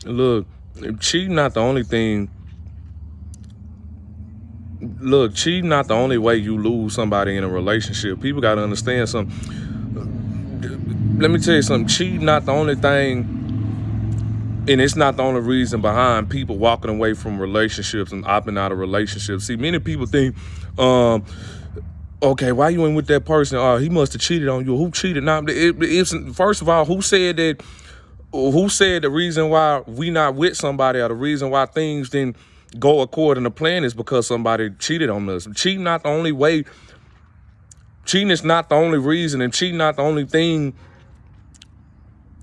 Look, cheating not the only thing. Look, cheating not the only way you lose somebody in a relationship. People got to understand something. Let me tell you something. Cheating not the only thing, and it's not the only reason behind people walking away from relationships and opting out of relationships. See, many people think, okay, why you ain't with that person? Oh, he must have cheated on you. Who cheated? Now, it's first of all, who said that? Who said the reason why we not with somebody or the reason why things didn't go according to plan is because somebody cheated on us? Cheating not the only way. Cheating is not the only reason, and cheating not the only thing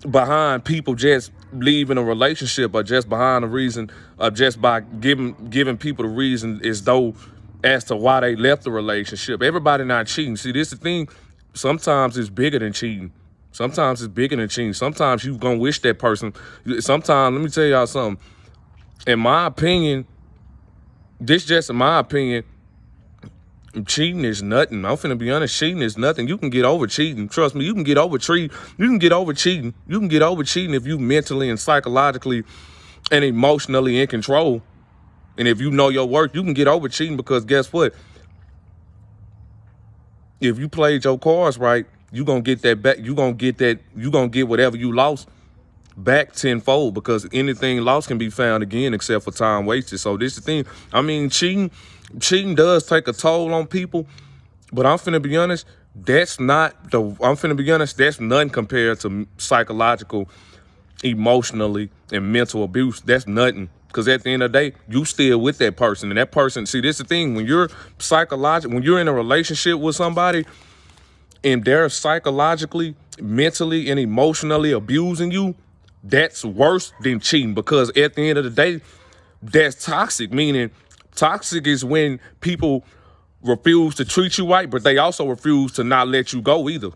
behind people just leaving a relationship, or just behind the reason, or just by giving people the reason as to why they left the relationship. Everybody not cheating. See, this is the thing. Sometimes it's bigger than cheating. Sometimes it's bigger than cheating. Sometimes you gonna wish that person. Sometimes, let me tell y'all something. In my opinion, this just in my opinion, cheating is nothing. I'm finna be honest. Cheating is nothing. You can get over cheating. Trust me. You can get over cheating. You can get over cheating. You can get over cheating if you mentally and psychologically and emotionally in control. And if you know your worth, you can get over cheating, because guess what? If you played your cards right, you gonna get that back. You gonna get whatever you lost back tenfold, because anything lost can be found again except for time wasted. So this is the thing. I mean, cheating does take a toll on people, but I'm finna be honest, that's nothing compared to psychological, emotionally, and mental abuse. That's nothing. Because at the end of the day, you still with that person. And that person, see, this is the thing. When you're when you're in a relationship with somebody and they're psychologically, mentally, and emotionally abusing you, that's worse than cheating. Because at the end of the day, that's toxic. Meaning, toxic is when people refuse to treat you right, but they also refuse to not let you go either.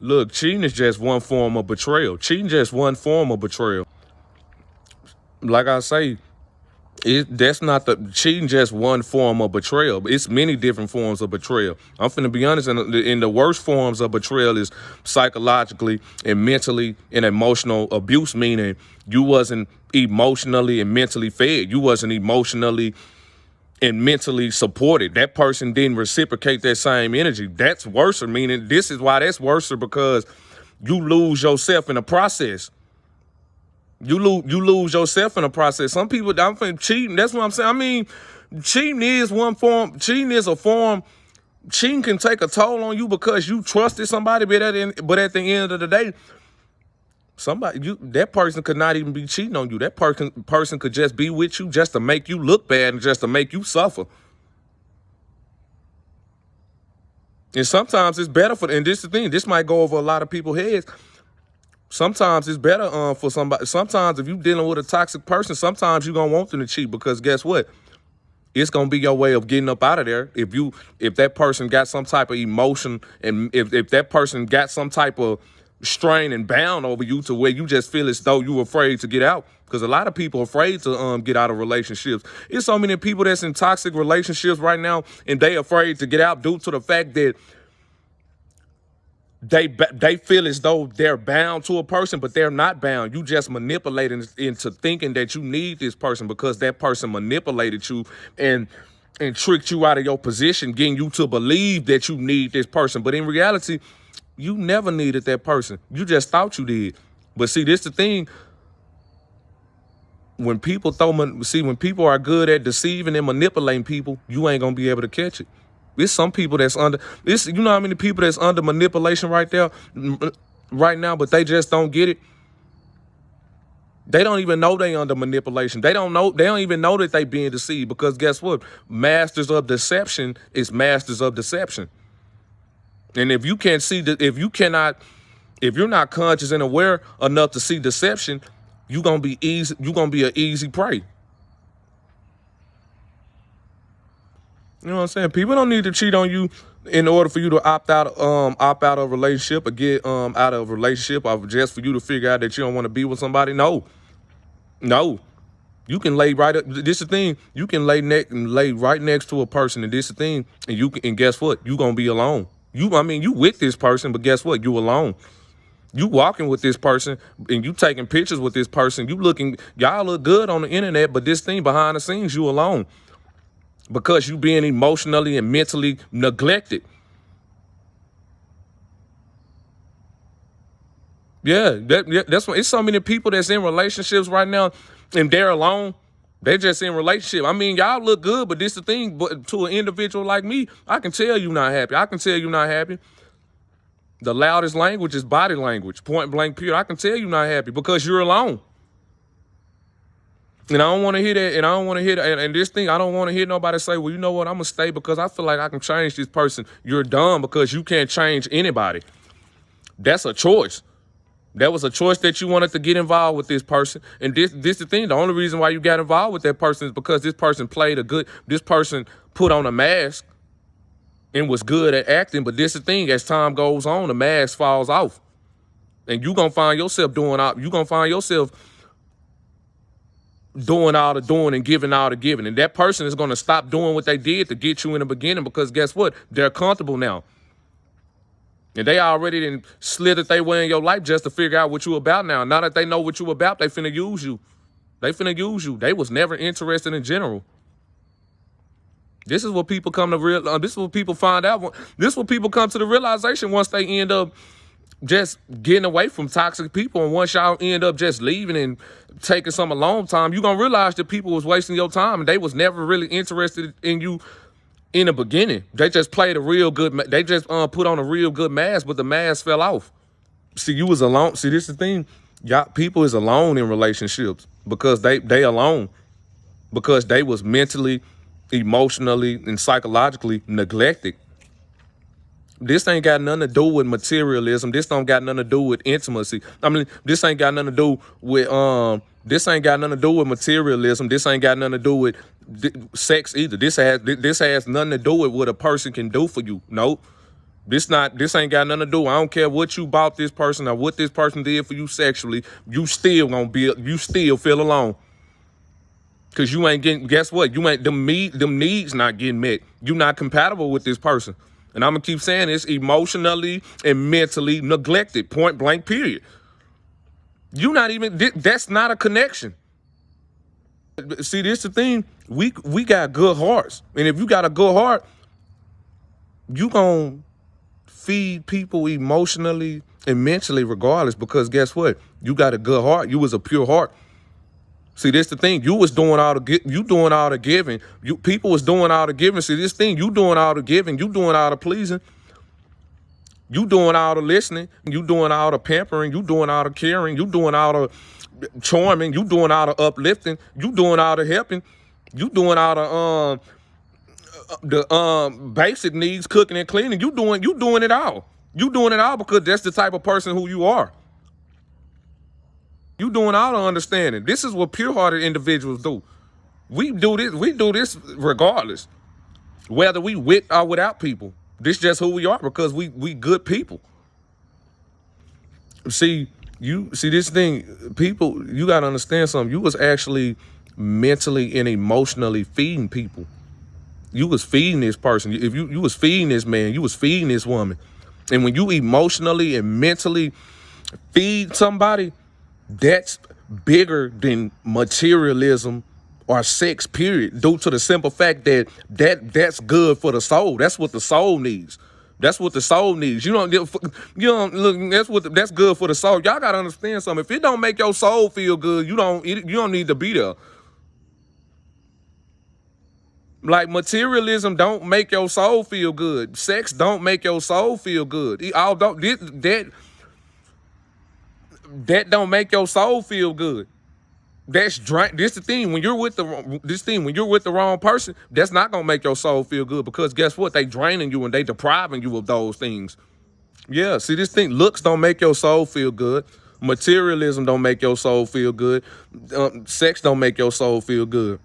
Look, cheating is just one form of betrayal. Cheating just one form of betrayal. Like I say, that's not the cheating. Just one form of betrayal. It's many different forms of betrayal. I'm finna be honest. In the worst forms of betrayal is psychologically and mentally and emotional abuse. Meaning you wasn't emotionally and mentally fed. You wasn't emotionally and mentally supported. That person didn't reciprocate that same energy. That's worse. Meaning, this is why that's worse, because you lose yourself in the process. You lose yourself in the process. Some people, I'm finna cheating. That's what I'm saying. I mean, cheating is one form. Cheating is a form. Cheating can take a toll on you because you trusted somebody, but at the end of the day, that person could not even be cheating on you. That person could just be with you just to make you look bad and just to make you suffer. And sometimes it's better and this is the thing, this might go over a lot of people's heads. Sometimes it's better for somebody. Sometimes if you're dealing with a toxic person, sometimes you're going to want them to cheat, because guess what? It's going to be your way of getting up out of there. If that person got some type of emotion, and if that person got some type of strain and bound over you to where you just feel as though you're afraid to get out. Because a lot of people are afraid to get out of relationships. There's so many people that's in toxic relationships right now, and they afraid to get out due to the fact that they feel as though they're bound to a person, but they're not bound. You just manipulating into thinking that you need this person because that person manipulated you and tricked you out of your position, getting you to believe that you need this person. But in reality, you never needed that person. You just thought you did. But see, this the thing. When people when people are good at deceiving and manipulating people, you ain't gonna be able to catch it. There's some people that's under this. You know how many people that's under manipulation right now, but they just don't get it. They don't even know they under manipulation. They don't even know that they being deceived, because guess what? Masters of deception is masters of deception. And if you can't see that, if you're not conscious and aware enough to see deception, you're gonna be an easy prey. You know what I'm saying? People don't need to cheat on you in order for you to opt out of a relationship, or get out of a relationship, or just for you to figure out that you don't want to be with somebody. No. You can lay right up. This is the thing. You can lay right next to a person, and this is the thing. And guess what? You gonna be alone. You with this person, but guess what? You alone. You walking with this person and you taking pictures with this person. Y'all look good on the internet, but this thing behind the scenes, you alone. Because you being emotionally and mentally neglected. That's why it's so many people that's in relationships right now and they're alone. They just in relationship. I mean, y'all look good, but this the thing. But to an individual like me, I can tell you not happy. I can tell you not happy. The loudest language is body language, point blank period. I can tell you not happy because you're alone. And I don't want to hear that. And I don't want to hear that. And this thing, I don't want to hear nobody say, well, you know what? I'm going to stay because I feel like I can change this person. You're dumb because you can't change anybody. That's a choice. That was a choice that you wanted to get involved with this person. And this the thing. The only reason why you got involved with that person is because this person this person put on a mask and was good at acting. But this the thing. As time goes on, the mask falls off. And you're going to find yourself doing all the doing and giving all the giving. And that person is going to stop doing what they did to get you in the beginning because guess what? They're comfortable now. And they already done slithered their way in your life just to figure out what you about now. Now that they know what you about, they finna use you. They was never interested in general. This is what people come to this is what people find out. This is what people come to the realization once they end up just getting away from toxic people. And once y'all end up just leaving and taking some alone time, you're going to realize that people was wasting your time and they was never really interested in you in the beginning. They just played they just put on a real good mask, but the mask fell off. See, you was alone. See, this is the thing. Y'all, people is alone in relationships because they alone. Because they was mentally, emotionally, and psychologically neglected. This ain't got nothing to do with materialism. This don't got nothing to do with intimacy. I mean, this ain't got nothing to do with materialism. This ain't got nothing to do with sex either. This has nothing to do with what a person can do for you. No. This ain't got nothing to do. I don't care what you bought this person or what this person did for you sexually. You still feel alone. Cause you ain't getting, guess what? Them needs not getting met. You not compatible with this person. And I'm gonna keep saying this, emotionally and mentally neglected, point blank period. That's not a connection. See, this the thing, we got good hearts. And if you got a good heart, you gonna feed people emotionally and mentally regardless, because guess what? You got a good heart. You was a pure heart. See, this the thing. You was doing all the giving. People was doing all the giving. See, this thing, you doing all the giving. You doing all the pleasing. You doing all the listening. You doing all the pampering. You doing all the caring. You doing all the charming. You doing all the uplifting. You doing all the helping. You doing all the basic needs, cooking and cleaning. You doing it all. You doing it all because that's the type of person who you are. You doing all the understanding. This is what pure-hearted individuals do. We do this regardless. Whether we with or without people. This is just who we are because we good people. See this thing, people, you gotta understand something. You was actually mentally and emotionally feeding people. You was feeding this person. If you was feeding this man, you was feeding this woman. And when you emotionally and mentally feed somebody, that's bigger than materialism or sex, period, due to the simple fact that's good for the soul. That's what the soul needs. That's what the soul needs. You don't look. That's good for the soul. Y'all gotta understand something. If it don't make your soul feel good, you don't need to be there. Like, materialism don't make your soul feel good. Sex don't make your soul feel good. Although that don't make your soul feel good. This the thing. When you're with the wrong person, that's not gonna make your soul feel good, because guess what? They draining you and they depriving you of those things. Yeah, see, this thing, looks don't make your soul feel good. Materialism don't make your soul feel good. Sex don't make your soul feel good.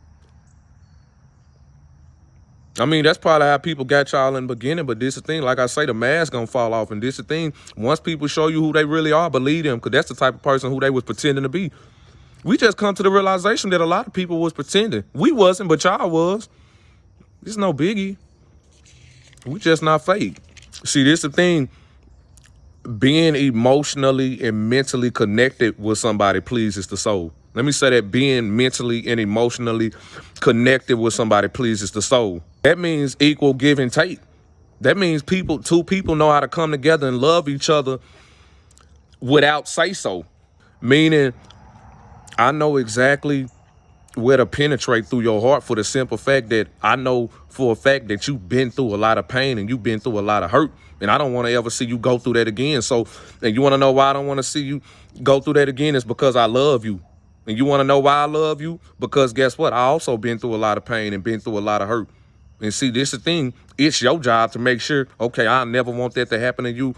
I mean, that's probably how people got y'all in the beginning, but this is the thing, like I say, the mask gonna fall off, and this is the thing, once people show you who they really are, believe them, because that's the type of person who they was pretending to be. We just come to the realization that a lot of people was pretending. We wasn't, but y'all was. It's no biggie. We just not fake. See, this is the thing, Being emotionally and mentally connected with somebody pleases the soul. Let me say that being mentally and emotionally connected with somebody pleases the soul. That means equal give and take. That means two people know how to come together and love each other without say so. Meaning, I know exactly where to penetrate through your heart for the simple fact that I know for a fact that you've been through a lot of pain and you've been through a lot of hurt. And I don't want to ever see you go through that again. So, and you want to know why I don't want to see you go through that again? It's because I love you. And you want to know why I love you? Because guess what? I also been through a lot of pain and been through a lot of hurt. And see, this is the thing. It's your job to make sure, okay, I never want that to happen to you.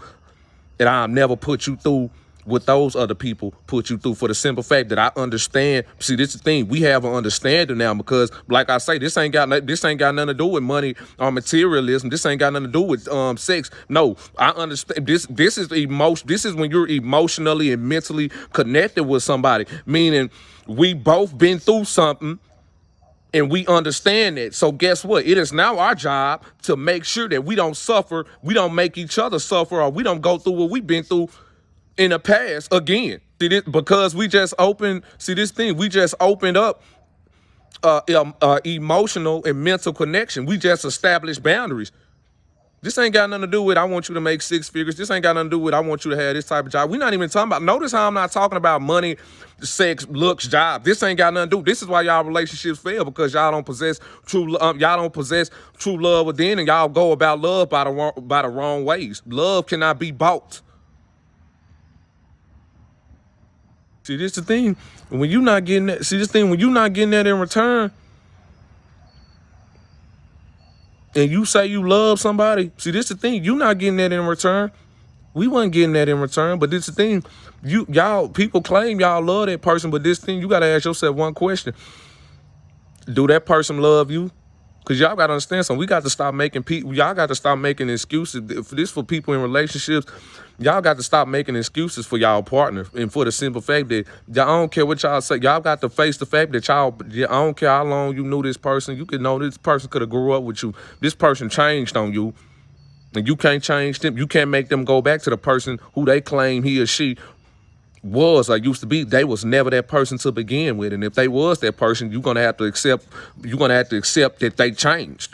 And I'll never put you through what those other people put you through, for the simple fact that I understand. See, this is the thing. We have an understanding now because, like I say, this ain't got nothing to do with money or materialism. This ain't got nothing to do with sex. No, I understand. This is emotion. This is when you're emotionally and mentally connected with somebody, meaning we both been through something. And we understand that. So guess what? It is now our job to make sure that we don't suffer, we don't make each other suffer, or we don't go through what we've been through in the past again. See this, because we just opened, see this thing, we just opened up emotional and mental connection. We just established boundaries. This ain't got nothing to do with I want you to make six figures. This ain't got nothing to do with I want you to have this type of job. We're not even talking about, notice how I'm not talking about money, sex, looks, job. This ain't got nothing to do. This is why y'all relationships fail, because y'all don't possess true love within, and y'all go about love by the wrong ways. Love cannot be bought. See, this the thing. When you not getting that, when you not getting that in return, and you say you love somebody, see, this the thing. You not getting that in return. We wasn't getting that in return, but this the thing. Y'all people claim y'all love that person, but this thing, you gotta ask yourself one question: do that person love you? Because y'all got to understand something. We got to stop making people, y'all got to stop making excuses. For this, for people in relationships, y'all got to stop making excuses for y'all partner. And for the simple fact that y'all, I don't care what y'all say, y'all got to face the fact that I don't care how long you knew this person. You could know this person could have grew up with you. This person changed on you. And you can't change them. You can't make them go back to the person who they claim he or she was or used to be. They was never that person to begin with. And if they was that person, you're gonna have to accept that they changed.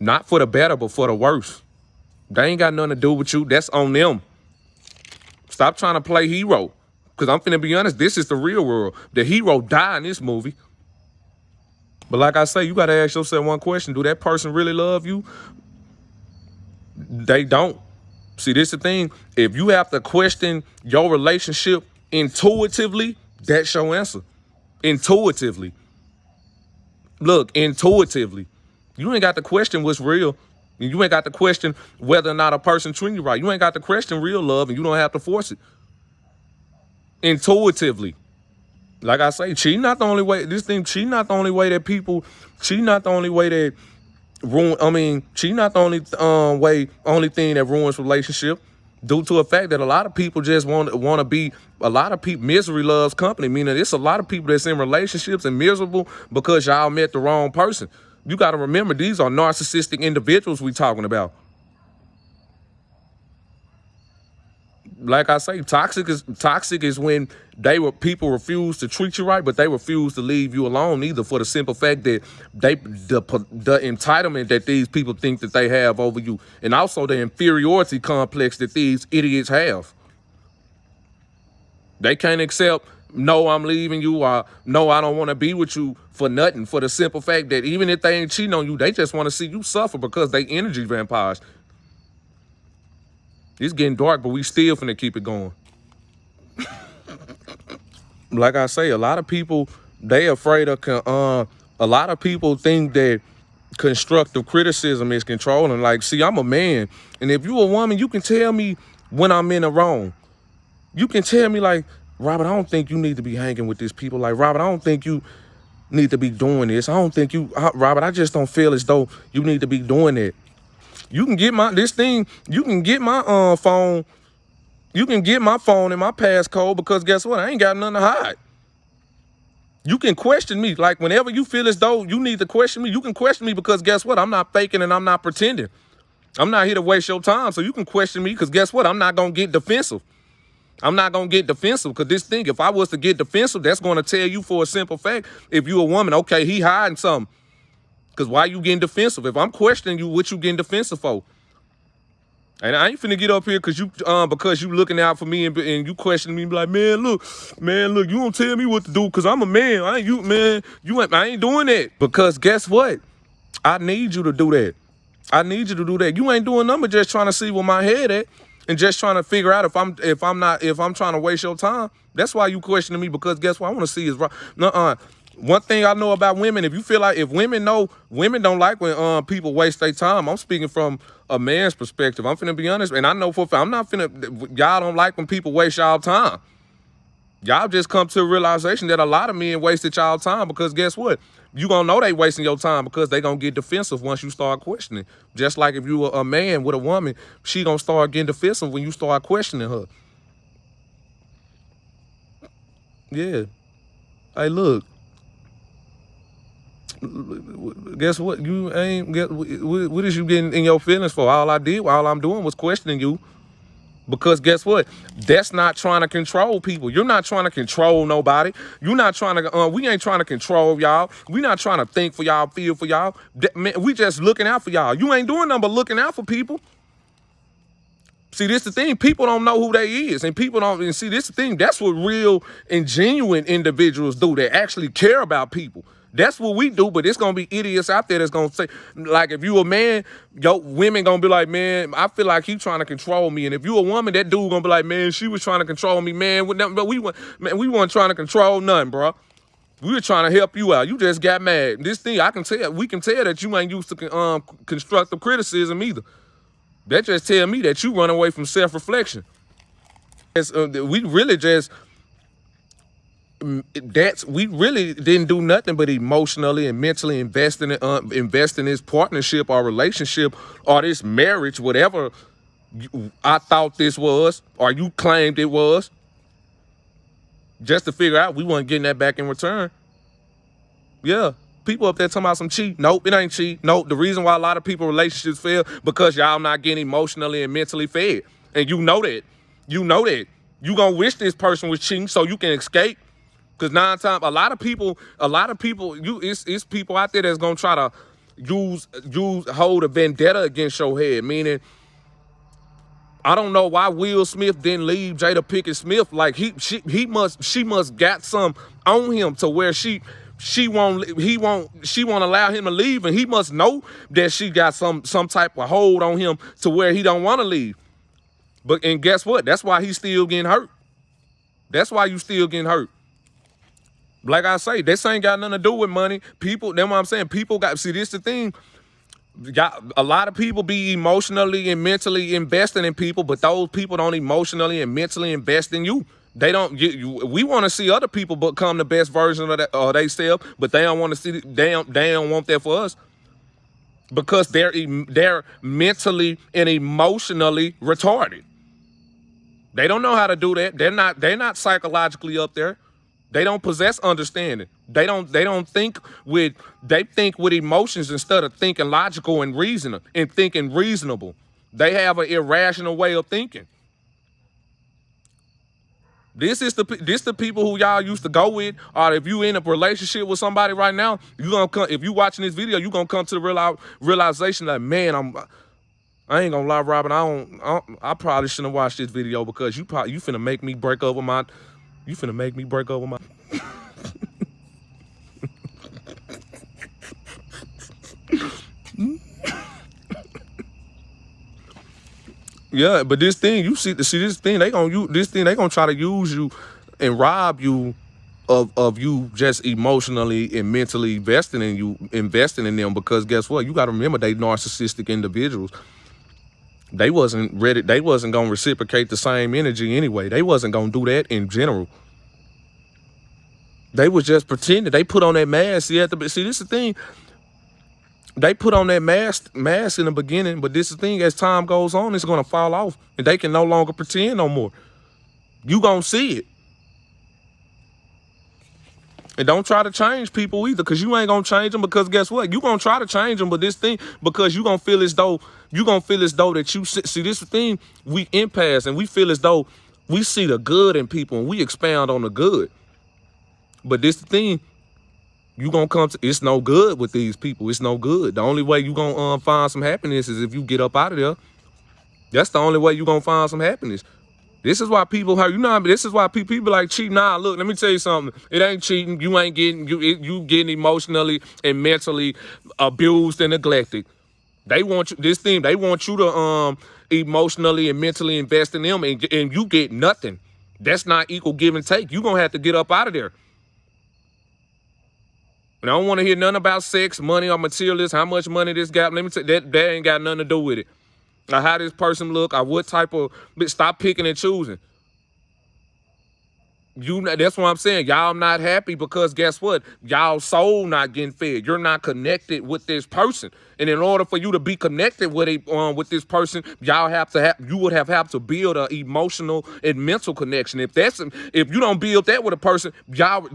Not for the better, but for the worse. They ain't got nothing to do with you. That's on them. Stop trying to play hero. Because I'm finna be honest, this is the real world. The hero died in this movie. But like I say, you gotta ask yourself one question. Do that person really love you? They don't. See, this is the thing. If you have to question your relationship intuitively, that's your answer. Intuitively. Look, intuitively. You ain't got to question what's real. You ain't got to question whether or not a person treating you right. You ain't got to question real love, and you don't have to force it. Intuitively. Like I say, cheating not the only way. Cheating not the only way that people, cheating not the only way that cheating not the only thing that ruins relationship, due to the fact that a lot of people just want to be, a lot of people, misery loves company, meaning it's a lot of people that's in relationships and miserable because y'all met the wrong person. You got to remember, these are narcissistic individuals we talking about. Like I say, toxic is when people refuse to treat you right, but they refuse to leave you alone either, for the simple fact that the entitlement that these people think that they have over you, and also the inferiority complex that these idiots have. They can't accept, no, I'm leaving you, or no, I don't want to be with you for nothing, for the simple fact that even if they ain't cheating on you, they just want to see you suffer because they energy vampires. It's getting dark, but we still finna keep it going. Like I say, a lot of people, they afraid of, a lot of people think that constructive criticism is controlling. Like, see, I'm a man, and if you a woman, you can tell me when I'm in the wrong. You can tell me, like, Robert, I don't think you need to be hanging with these people. Like, Robert, I don't think you need to be doing this. I don't think you, Robert, I just don't feel as though you need to be doing it. You can get you can get my phone. You can get my phone and my passcode, because guess what? I ain't got nothing to hide. You can question me. Like, whenever you feel as though you need to question me, you can question me, because guess what? I'm not faking and I'm not pretending. I'm not here to waste your time, so you can question me, because guess what? I'm not going to get defensive. I'm not going to get defensive, because this thing, if I was to get defensive, that's going to tell you for a simple fact, if you a woman, okay, he hiding something. Because why you getting defensive? If I'm questioning you, what you getting defensive for? And I ain't finna get up here because you looking out for me and you questioning me, be like, man, look, you don't tell me what to do because I'm a man. I ain't doing that. Because guess what? I need you to do that. I need you to do that. You ain't doing nothing but just trying to see where my head at and just trying to figure out if I'm trying to waste your time. That's why you questioning me, because guess what? I want to see is right. Nuh-uh. One thing I know about women, if you feel like, if women don't like when people waste their time. I'm speaking from a man's perspective. I'm finna be honest, and I know for a fact, I'm not finna, y'all don't like when people waste y'all time. Y'all just come to a realization that a lot of men wasted y'all time, because guess what? You gonna know they wasting your time because they gonna get defensive once you start questioning. Just like if you were a man with a woman, she gonna start getting defensive when you start questioning her. Yeah. Hey, look. Guess what? You ain't get. What is you getting in your feelings for? All I'm doing was questioning you. Because guess what? That's not trying to control people. You're not trying to control nobody. You're not trying to, we ain't trying to control y'all. We not trying to think for y'all, feel for y'all. Man, we just looking out for y'all. You ain't doing nothing but looking out for people. See, this the thing. People don't know who they is. And people don't, and see, this the thing. That's what real and genuine individuals do. They actually care about people. That's what we do, but it's going to be idiots out there that's going to say, like, if you a man, women going to be like, man, I feel like he trying to control me. And if you a woman, that dude going to be like, man, she was trying to control me, man. But we weren't trying to control nothing, bro. We were trying to help you out. You just got mad. This thing, we can tell that you ain't used to constructive criticism either. That just tell me that you run away from self-reflection. We really just... we really didn't do nothing but emotionally and mentally invest in this partnership or relationship or this marriage, whatever I thought this was or you claimed it was, just to figure out we weren't getting that back in return. Yeah. People up there talking about some cheat. Nope, it ain't cheat. Nope. The reason why a lot of people relationships fail because y'all not getting emotionally and mentally fed. And you know that. You know that. You gonna wish this person was cheating so you can escape. Because 9 times, a lot of people, it's people out there that's gonna try to hold a vendetta against your head. Meaning, I don't know why Will Smith didn't leave Jada Pinkett Smith. Like she must got some on him to where she won't allow him to leave, and he must know that she got some type of hold on him to where he don't want to leave. And guess what? That's why he's still getting hurt. That's why you still getting hurt. Like I say, this ain't got nothing to do with money. People, that's what I'm saying. People see, this the thing. Got a lot of people be emotionally and mentally investing in people, but those people don't emotionally and mentally invest in you. They don't. We want to see other people become the best version of themselves, but they don't want to see. They don't want that for us because they're mentally and emotionally retarded. They don't know how to do that. They're not psychologically up there. They don't possess understanding. They think with emotions instead of thinking logical and reasoning and thinking reasonable. They have an irrational way of thinking. This the people who y'all used to go with, or if you in a relationship with somebody right now, if you watching this video, you gonna come to the realization that, man, I ain't gonna lie, Robin, I probably shouldn't have watched this video because you finna make me break up with my. You finna make me break up with my... Yeah, but this thing, they gonna try to use you and rob you of you just emotionally and mentally investing in them, because guess what? You gotta remember, they narcissistic individuals. They wasn't ready. They wasn't gonna reciprocate the same energy anyway. They wasn't gonna do that in general. They was just pretending. They put on that mask. See, this is the thing. They put on that mask in the beginning, but this is the thing. As time goes on, it's gonna fall off, and they can no longer pretend no more. You gonna see it. And don't try to change people either, because you ain't gonna change them. Because guess what? You gonna try to change them, but this thing, because you gonna feel as though that you see this thing, we empaths, and we feel as though we see the good in people and we expound on the good. But this thing, you gonna come to, it's no good with these people. It's no good. The only way you gonna find some happiness is if you get up out of there. That's the only way you gonna find some happiness. This is why people hurt. This is why people like cheating. Nah, look, let me tell you something. It ain't cheating. You ain't getting, you getting emotionally and mentally abused and neglected. They want you, this thing, they want you to emotionally and mentally invest in them, and you get nothing. That's not equal give and take. You gonna have to get up out of there. And I don't want to hear nothing about sex, money, or materialist, how much money this got. Let me tell you, that ain't got nothing to do with it. Or how this person look, or what type of, stop picking and choosing. That's what I'm saying. Y'all not happy because guess what? Y'all soul not getting fed. You're not connected with this person. And in order for you to be connected with this person, you would have to build an emotional and mental connection. If you don't build that with a person, y'all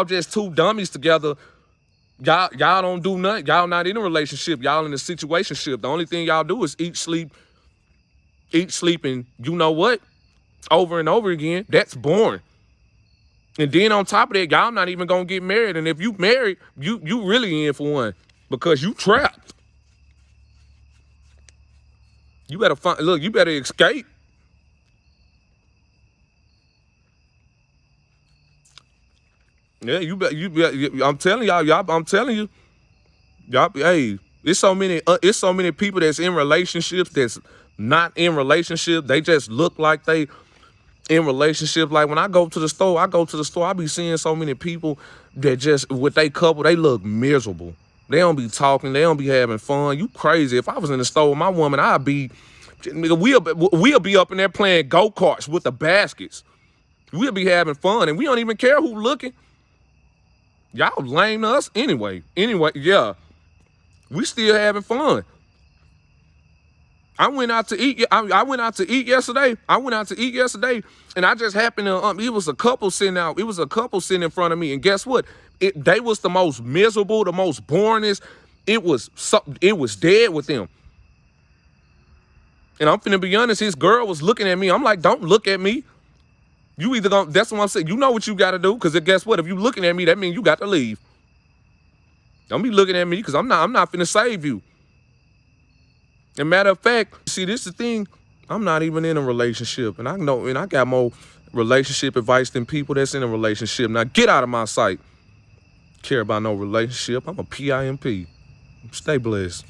just two dummies together. Y'all don't do nothing. Y'all not in a relationship. Y'all in a situationship. The only thing y'all do is eat, sleep, and you know what? Over and over again. That's boring. And then on top of that, y'all not even gonna get married. And if you married, you really in for one, because you trapped. You better you better escape. Yeah, I'm telling you. Y'all, hey, it's so many people that's in relationships that's not in relationship. They just look like they in relationship. Like when I go to the store, I be seeing so many people that just, with they couple, they look miserable. They don't be talking. They don't be having fun. You crazy. If I was in the store with my woman, we'll be up in there playing go-karts with the baskets. We'll be having fun, and we don't even care who looking. Y'all lame us anyway. Yeah. We still having fun. I went out to eat. I went out to eat yesterday. And I just happened to. It was a couple sitting out. It was a couple sitting in front of me, and guess what? They was the most miserable, the most boringest. It was dead with them. And I'm finna be honest. His girl was looking at me. I'm like, don't look at me. You either gonna. That's what I'm saying. You know what you got to do, because guess what? If you looking at me, that means you got to leave. Don't be looking at me, because I'm not finna save you. And matter of fact, see, this is the thing. I'm not even in a relationship, and I got more relationship advice than people that's in a relationship. Now get out of my sight. Care about no relationship. I'm a PIMP. Stay blessed.